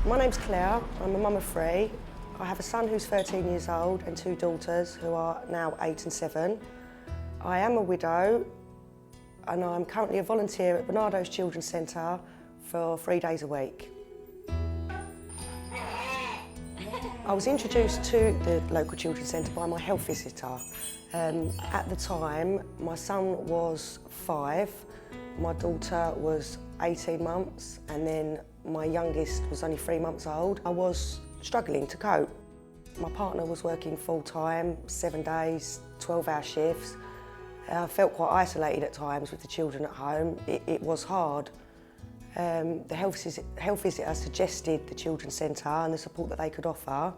My name's Clare, I'm a mum of three. I have a son who's 13 years old and two daughters who are now 8 and 7. I am a widow and I'm currently a volunteer at Barnardo's Children's Centre for 3 days a week. I was introduced to the local children's centre by my health visitor. At the time, my son was 5, my daughter was 18 months, and then my youngest was only 3 months old. I was struggling to cope. My partner was working full-time, 7 days, 12-hour shifts. I felt quite isolated at times with the children at home. It was hard. The health visitor suggested the children's centre and the support that they could offer,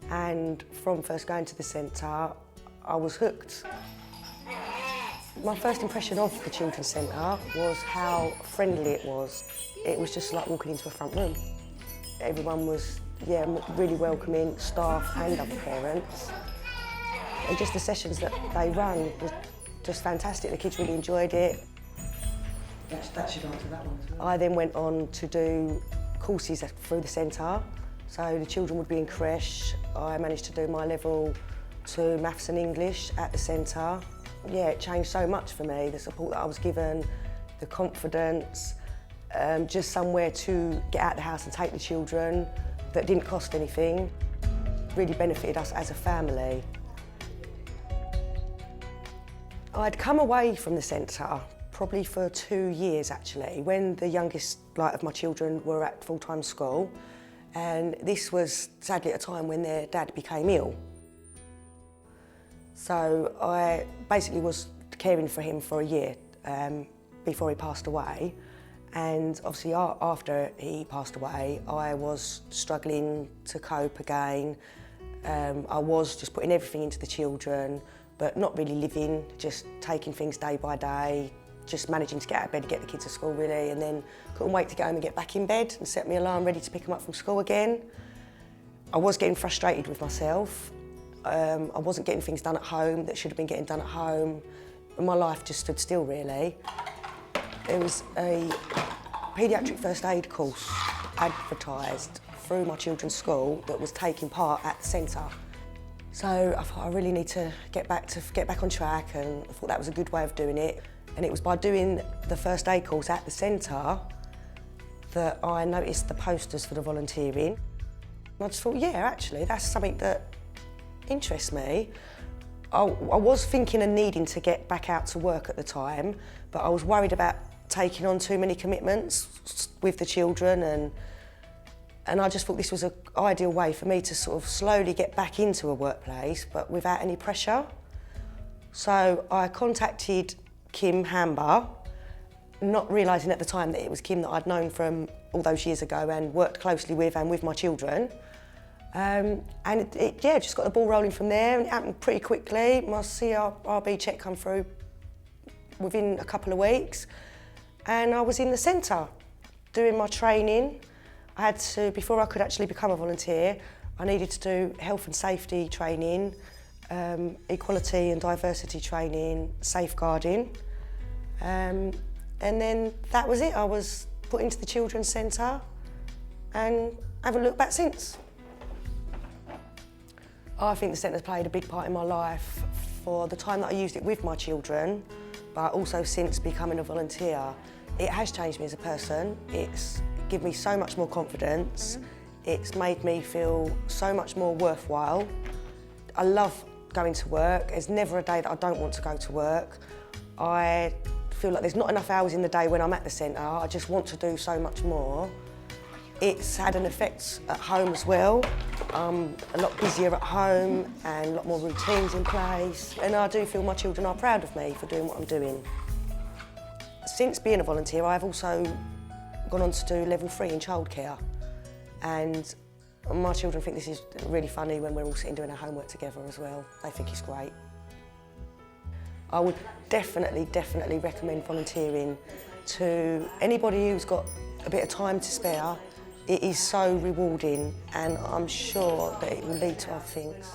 and from first going to the centre I was hooked. My first impression of the children's centre was how friendly it was. It was just like walking into a front room. Everyone was really welcoming, staff and other parents. And just the sessions that they run was just fantastic. The kids really enjoyed it. That should answer that one as well. I then went on to do courses through the centre. So the children would be in creche. I managed to do my level 2 maths and English at the centre. Yeah, it changed so much for me, the support that I was given, the confidence, just somewhere to get out of the house and take the children that didn't cost anything. Really benefited us as a family. I'd come away from the centre probably for 2 years actually, when the youngest of my children were at full-time school, and this was sadly at a time when their dad became ill. So I basically was caring for him for a year before he passed away, and obviously after he passed away I was struggling to cope again. I was just putting everything into the children but not really living, just taking things day by day, just managing to get out of bed and get the kids to school really, and then couldn't wait to get home and get back in bed and set my alarm ready to pick them up from school again. I was getting frustrated with myself. I wasn't getting things done at home that should have been getting done at home, and my life just stood still really. There was a paediatric first aid course advertised through my children's school that was taking part at the centre. So I thought I really need to get back on track, and I thought that was a good way of doing it. And it was by doing the first aid course at the centre that I noticed the posters for the volunteering. And I just thought, yeah, actually, that's something that interests me. I was thinking and needing to get back out to work at the time, but I was worried about taking on too many commitments with the children, and I just thought this was an ideal way for me to sort of slowly get back into a workplace, but without any pressure. So I contacted Kim Hamber, not realising at the time that it was Kim that I'd known from all those years ago and worked closely with and with my children. And it just got the ball rolling from there, and it happened pretty quickly. My CRB check come through within a couple of weeks, and I was in the centre doing my training. I had to, before I could actually become a volunteer, I needed to do health and safety training, equality and diversity training, safeguarding, and then that was it. I was put into the children's centre and haven't looked back since. I think the centre's played a big part in my life for the time that I used it with my children, but also since becoming a volunteer. It has changed me as a person. It's given me so much more confidence. It's made me feel so much more worthwhile. I love going to work. There's never a day that I don't want to go to work. I feel like there's not enough hours in the day when I'm at the centre. I just want to do so much more. It's had an effect at home as well. I'm a lot busier at home and a lot more routines in place. And I do feel my children are proud of me for doing what I'm doing. Since being a volunteer, I've also gone on to do level 3 in childcare. And my children think this is really funny when we're all sitting doing our homework together as well. They think it's great. I would definitely recommend volunteering to anybody who's got a bit of time to spare. It is so rewarding, and I'm sure that it will lead to other things.